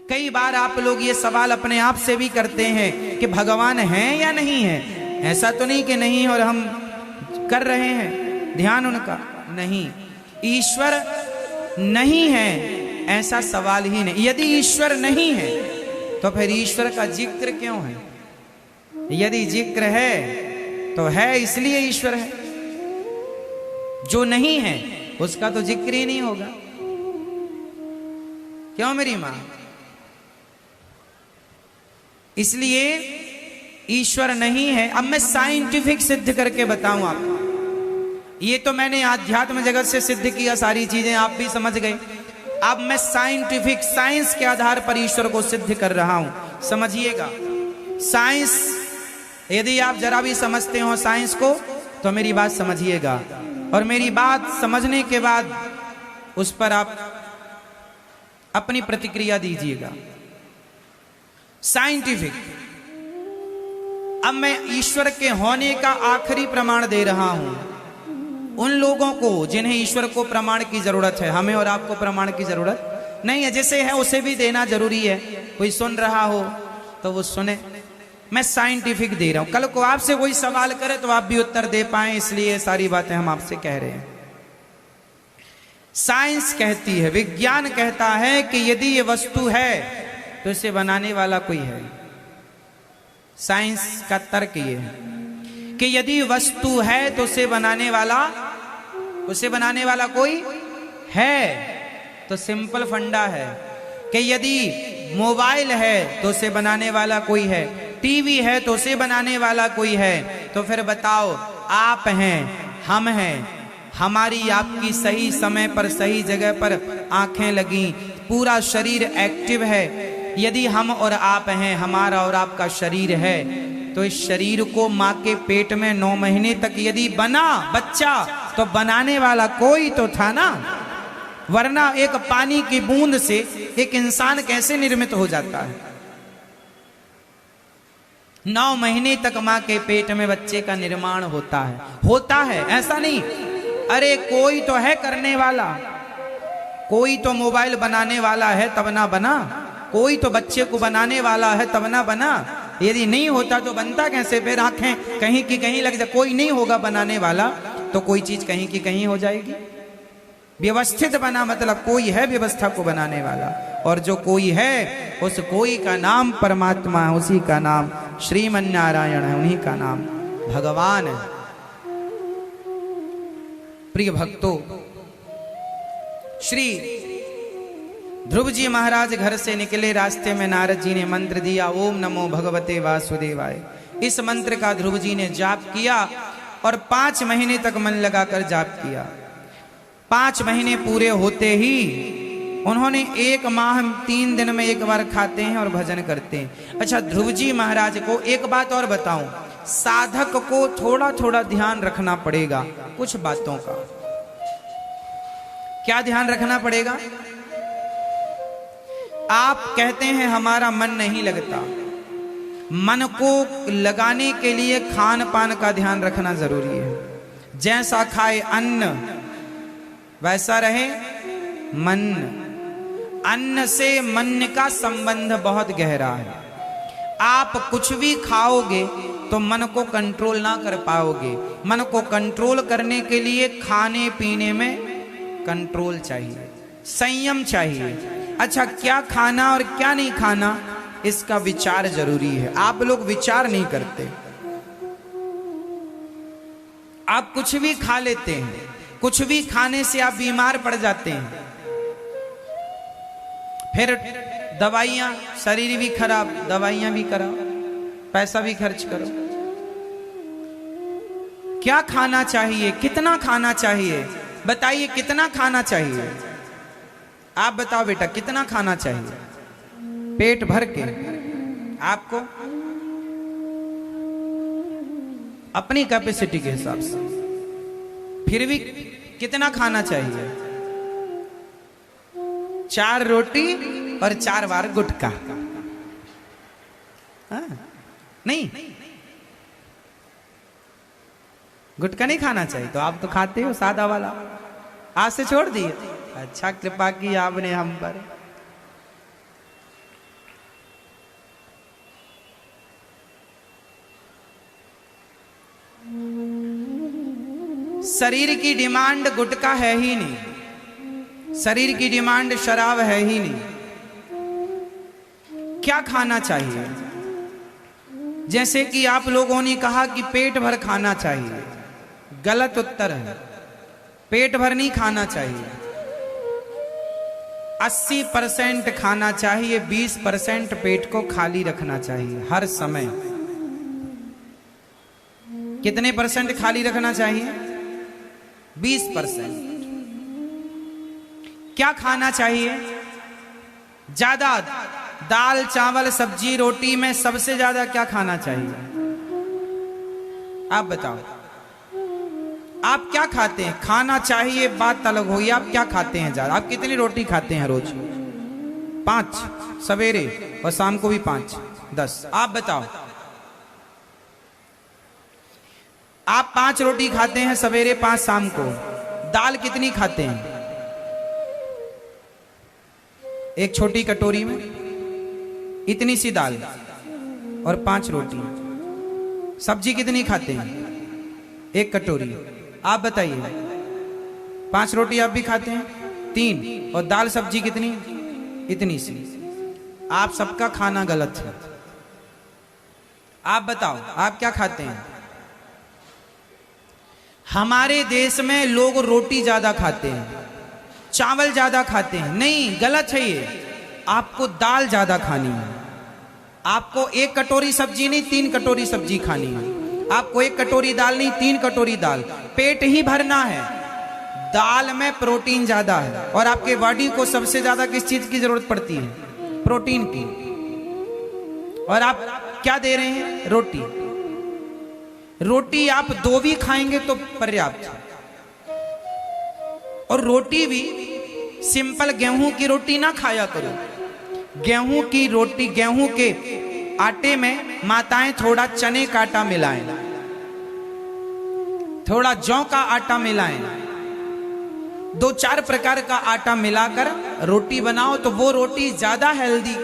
कई बार आप लोग ये सवाल अपने आप से भी करते हैं कि भगवान है या नहीं है। ऐसा तो नहीं कि नहीं और हम कर रहे हैं ध्यान उनका, नहीं। ईश्वर नहीं है ऐसा सवाल ही नहीं। यदि ईश्वर नहीं है तो फिर ईश्वर का जिक्र क्यों है? यदि जिक्र है तो है इसलिए ईश्वर है। जो नहीं है उसका तो जिक्र ही नहीं होगा। क्यों मेरी मां? इसलिए ईश्वर नहीं है। अब मैं साइंटिफिक सिद्ध करके बताऊं आपको। ये तो मैंने आध्यात्म जगत से सिद्ध किया, सारी चीजें आप भी समझ गए। अब मैं साइंटिफिक साइंस के आधार पर ईश्वर को सिद्ध कर रहा हूं। समझिएगा, साइंस यदि आप जरा भी समझते हो साइंस को तो मेरी बात समझिएगा, और मेरी बात समझने के बाद उस पर आप अपनी प्रतिक्रिया दीजिएगा। साइंटिफिक। अब मैं ईश्वर के होने का आखिरी प्रमाण दे रहा हूं उन लोगों को जिन्हें ईश्वर को प्रमाण की जरूरत है। हमें और आपको प्रमाण की जरूरत नहीं है। जैसे है उसे भी देना जरूरी है। कोई सुन रहा हो तो वो सुने। मैं साइंटिफिक दे रहा हूं। कल को आपसे कोई सवाल करे तो आप भी उत्तर दे पाए, इसलिए सारी बातें हम आपसे कह रहे हैं। साइंस कहती है, विज्ञान कहता है कि यदि ये वस्तु है तो इसे बनाने वाला कोई है। साइंस का तर्क ये है कि यदि वस्तु है तो उसे बनाने वाला कोई है। तो सिंपल फंडा है कि यदि मोबाइल है तो उसे बनाने वाला कोई है, टीवी है तो उसे बनाने वाला कोई है। तो फिर बताओ, आप हैं, हम हैं, हमारी आपकी सही समय पर सही जगह पर आंखें लगी, पूरा शरीर एक्टिव है। यदि हम और आप हैं, हमारा और आपका शरीर है, तो इस शरीर को मां के पेट में 9 महीने तक यदि बना बच्चा तो बनाने वाला कोई तो था ना। वरना एक पानी की बूंद से एक इंसान कैसे निर्मित हो जाता है? 9 महीने तक मां के पेट में बच्चे का निर्माण होता है। ऐसा नहीं, अरे कोई तो है करने वाला, कोई तो मोबाइल बनाने वाला है तब ना बना, कोई तो बच्चे को बनाने वाला है तब ना बना। यदि नहीं होता तो बनता कैसे? फिर आंखें कहीं की कहीं लग जाए। कोई नहीं होगा बनाने वाला तो कोई चीज कहीं की कहीं हो जाएगी। व्यवस्थित बना मतलब कोई है व्यवस्था को बनाने वाला, और जो कोई है उस कोई का नाम परमात्मा है, उसी का नाम श्रीमन नारायण है, उन्हीं का नाम भगवान है। प्रिय भक्तों, श्री ध्रुव जी महाराज घर से निकले, रास्ते में नारद जी ने मंत्र दिया, ओम नमो भगवते वासुदेवाय। इस मंत्र का ध्रुव जी ने जाप किया और 5 महीने तक मन लगाकर जाप किया। 5 महीने पूरे होते ही उन्होंने 1 माह 3 दिन में एक बार खाते हैं और भजन करते हैं। अच्छा, ध्रुव जी महाराज को एक बात और बताऊं, साधक को थोड़ा थोड़ा ध्यान रखना पड़ेगा कुछ बातों का। क्या ध्यान रखना पड़ेगा? आप कहते हैं हमारा मन नहीं लगता। मन को लगाने के लिए खान पान का ध्यान रखना जरूरी है। जैसा खाए अन्न वैसा रहे मन। अन्न से मन का संबंध बहुत गहरा है। आप कुछ भी खाओगे तो मन को कंट्रोल ना कर पाओगे। मन को कंट्रोल करने के लिए खाने पीने में कंट्रोल चाहिए, संयम चाहिए। अच्छा, क्या खाना और क्या नहीं खाना इसका विचार जरूरी है। आप लोग विचार नहीं करते, आप कुछ भी खा लेते हैं। कुछ भी खाने से आप बीमार पड़ जाते हैं, फिर दवाइयां, शरीर भी खराब, दवाइयां भी कराओ, पैसा भी खर्च करो। क्या खाना चाहिए, कितना खाना चाहिए? बताइए कितना खाना चाहिए? आप बताओ बेटा, कितना खाना चाहिए पेट भर के? आपको अपनी कैपेसिटी के हिसाब से, फिर भी कितना खाना चाहिए? 4 रोटी और 4 बार गुटखा? नहीं, गुटखा नहीं खाना चाहिए। तो आप तो खाते हो सादा वाला, आज से छोड़ दिए। अच्छा, कृपा की आपने हम पर। शरीर की डिमांड गुटखा है ही नहीं, शरीर की डिमांड शराब है ही नहीं। क्या खाना चाहिए? जैसे कि आप लोगों ने कहा कि पेट भर खाना चाहिए, गलत उत्तर है। पेट भर नहीं खाना चाहिए। 80% खाना चाहिए, 20% पेट को खाली रखना चाहिए हर समय। कितने परसेंट खाली रखना चाहिए? 20%। क्या खाना चाहिए? ज्यादा दाल चावल सब्जी रोटी में सबसे ज्यादा क्या खाना चाहिए? आप बताओ, आप क्या खाते हैं? खाना चाहिए बात अलग होगी, आप क्या खाते हैं ज्यादा? आप कितनी रोटी खाते हैं रोज? 5 सवेरे और शाम को भी 5 10। आप बताओ, आप 5 रोटी खाते हैं सवेरे 5 शाम को। दाल कितनी खाते हैं? एक छोटी कटोरी में इतनी सी दाल और 5 रोटी। सब्जी कितनी खाते हैं? एक कटोरी। आप बताइए, 5 रोटी आप भी खाते हैं? 3। और दाल सब्जी कितनी? इतनी सी। आप सबका खाना गलत है। आप बताओ, आप क्या खाते हैं? हमारे देश में लोग रोटी ज्यादा खाते हैं, चावल ज्यादा खाते हैं। नहीं, गलत है ये। आपको दाल ज्यादा खानी है। आपको 1 कटोरी सब्जी नहीं 3 कटोरी सब्जी खानी है। आपको 1 कटोरी दाल नहीं 3 कटोरी दाल। पेट ही भरना है। दाल में प्रोटीन ज्यादा है और आपके बॉडी को सबसे ज्यादा किस चीज की जरूरत पड़ती है? प्रोटीन की। और आप क्या दे रहे हैं? रोटी। रोटी आप 2 भी खाएंगे तो पर्याप्त है। और रोटी भी सिंपल गेहूं की रोटी ना खाया करो। गेहूं की रोटी, गेहूं के आटे में माताएं थोड़ा चने का आटा मिलाएं, थोड़ा जौ का आटा मिलाएं, 2-4 प्रकार का आटा मिलाकर रोटी बनाओ तो वो रोटी ज्यादा हेल्दी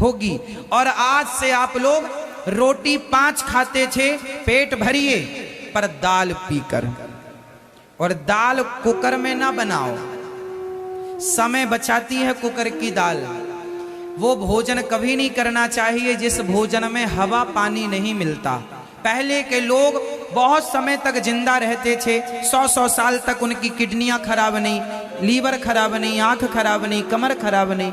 होगी। और आज से आप लोग रोटी 5 खाते थे पेट भरिए, पर दाल पीकर। और दाल कुकर में ना बनाओ, समय बचाती है कुकर की दाल। वो भोजन कभी नहीं करना चाहिए जिस भोजन में हवा पानी नहीं मिलता। पहले के लोग बहुत समय तक जिंदा रहते थे, 100-100 साल तक उनकी किडनियां खराब नहीं, लीवर खराब नहीं, आंख खराब नहीं, कमर खराब नहीं,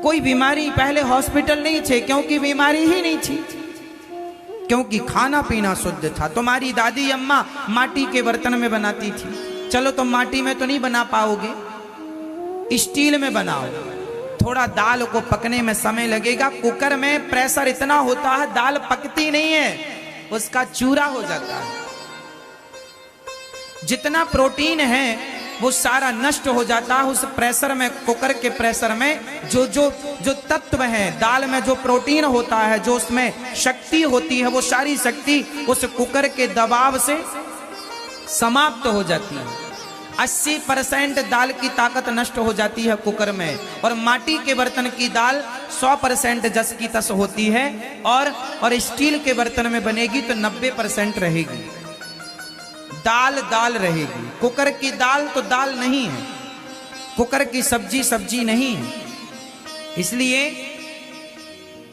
कोई बीमारी। पहले हॉस्पिटल नहीं थे क्योंकि बीमारी ही नहीं थी, क्योंकि खाना पीना शुद्ध था। तुम्हारी दादी अम्मा माटी के बर्तन में बनाती थी। चलो तुम माटी में तो नहीं बना पाओगे, स्टील में बनाओ। थोड़ा दाल को पकने में समय लगेगा। कुकर में प्रेशर इतना होता है दाल पकती नहीं है, उसका चूरा हो जाता है। जितना प्रोटीन है वो सारा नष्ट हो जाता है उस प्रेशर में। कुकर के प्रेशर में जो जो जो तत्व हैं, दाल में जो प्रोटीन होता है, जो उसमें शक्ति होती है, वो सारी शक्ति उस कुकर के दबाव से समाप्त हो जाती है। 80% दाल की ताकत नष्ट हो जाती है कुकर में। और माटी के बर्तन की दाल 100% जस की तस होती है। और स्टील के बर्तन में बनेगी तो 90% रहेगी। दाल दाल रहेगी। कुकर की दाल तो दाल नहीं है, कुकर की सब्जी सब्जी नहीं है। इसलिए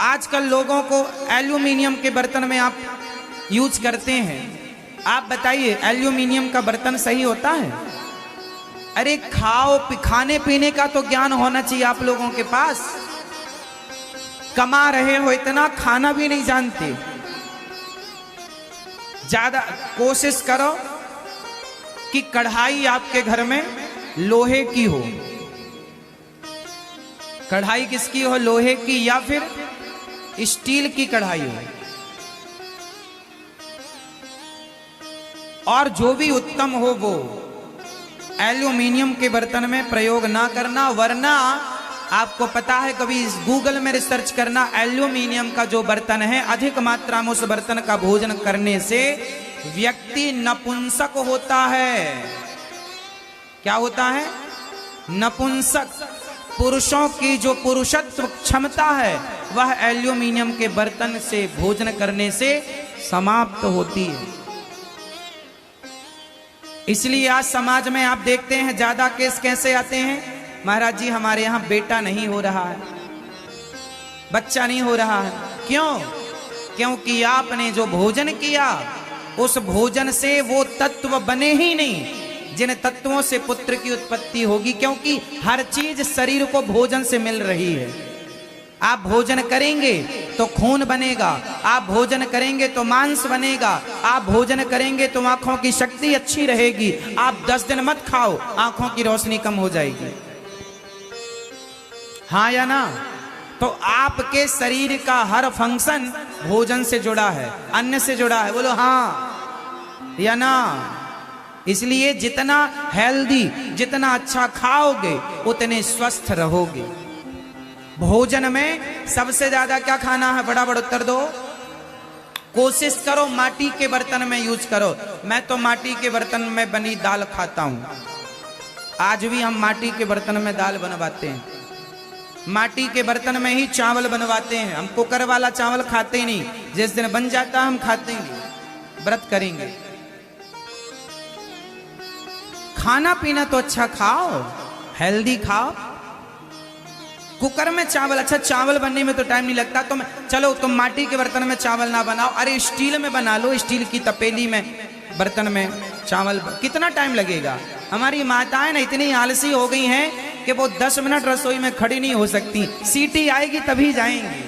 आजकल लोगों को एल्यूमिनियम के बर्तन में आप यूज करते हैं। आप बताइए, एल्यूमिनियम का बर्तन सही होता है? अरे खाने पीने का तो ज्ञान होना चाहिए आप लोगों के पास। कमा रहे हो इतना, खाना भी नहीं जानते। ज्यादा कोशिश करो कि कढ़ाई आपके घर में लोहे की हो। कढ़ाई किसकी हो? लोहे की या फिर स्टील की कढ़ाई हो। और जो भी उत्तम हो वो एल्यूमिनियम के बर्तन में प्रयोग ना करना। वरना आपको पता है, कभी गूगल में रिसर्च करना, एल्यूमिनियम का जो बर्तन है अधिक मात्रा में उस बर्तन का भोजन करने से व्यक्ति नपुंसक होता है। क्या होता है? नपुंसक। पुरुषों की जो पुरुषत्व क्षमता है वह एल्यूमिनियम के बर्तन से भोजन करने से समाप्त होती है। इसलिए आज समाज में आप देखते हैं ज्यादा केस कैसे आते हैं, महाराज जी हमारे यहां बेटा नहीं हो रहा है, बच्चा नहीं हो रहा है। क्यों? क्योंकि आपने जो भोजन किया उस भोजन से वो तत्व बने ही नहीं जिन तत्वों से पुत्र की उत्पत्ति होगी। क्योंकि हर चीज शरीर को भोजन से मिल रही है। आप भोजन करेंगे तो खून बनेगा, आप भोजन करेंगे तो मांस बनेगा, आप भोजन करेंगे तो आंखों की शक्ति अच्छी रहेगी। आप 10 दिन मत खाओ, आंखों की रोशनी कम हो जाएगी। हाँ या ना? तो आपके शरीर का हर फंक्शन भोजन से जुड़ा है, अन्न से जुड़ा है। बोलो हाँ या ना? इसलिए जितना हेल्दी, जितना अच्छा खाओगे उतने स्वस्थ रहोगे। भोजन में सबसे ज्यादा क्या खाना है? बड़ा बड़ा उत्तर दो। कोशिश करो माटी के बर्तन में यूज करो। मैं तो माटी के बर्तन में बनी दाल खाता हूं। आज भी हम माटी के बर्तन में दाल बनवाते हैं, माटी के बर्तन में ही चावल बनवाते हैं। हम कुकर वाला चावल खाते ही नहीं, जिस दिन बन जाता हम खाते ही नहीं। व्रत करेंगे, खाना पीना तो अच्छा खाओ, हेल्दी खाओ। कुकर में चावल, अच्छा चावल बनने में तो टाइम नहीं लगता, तो चलो तुम माटी के बर्तन में चावल ना बनाओ, अरे स्टील में बना लो, स्टील की तपेली में बर्तन में चावल। कितना टाइम लगेगा? हमारी माताएं ना इतनी आलसी हो गई हैं कि वो 10 मिनट रसोई में खड़ी नहीं हो सकती, सीटी आएगी तभी जाएंगी।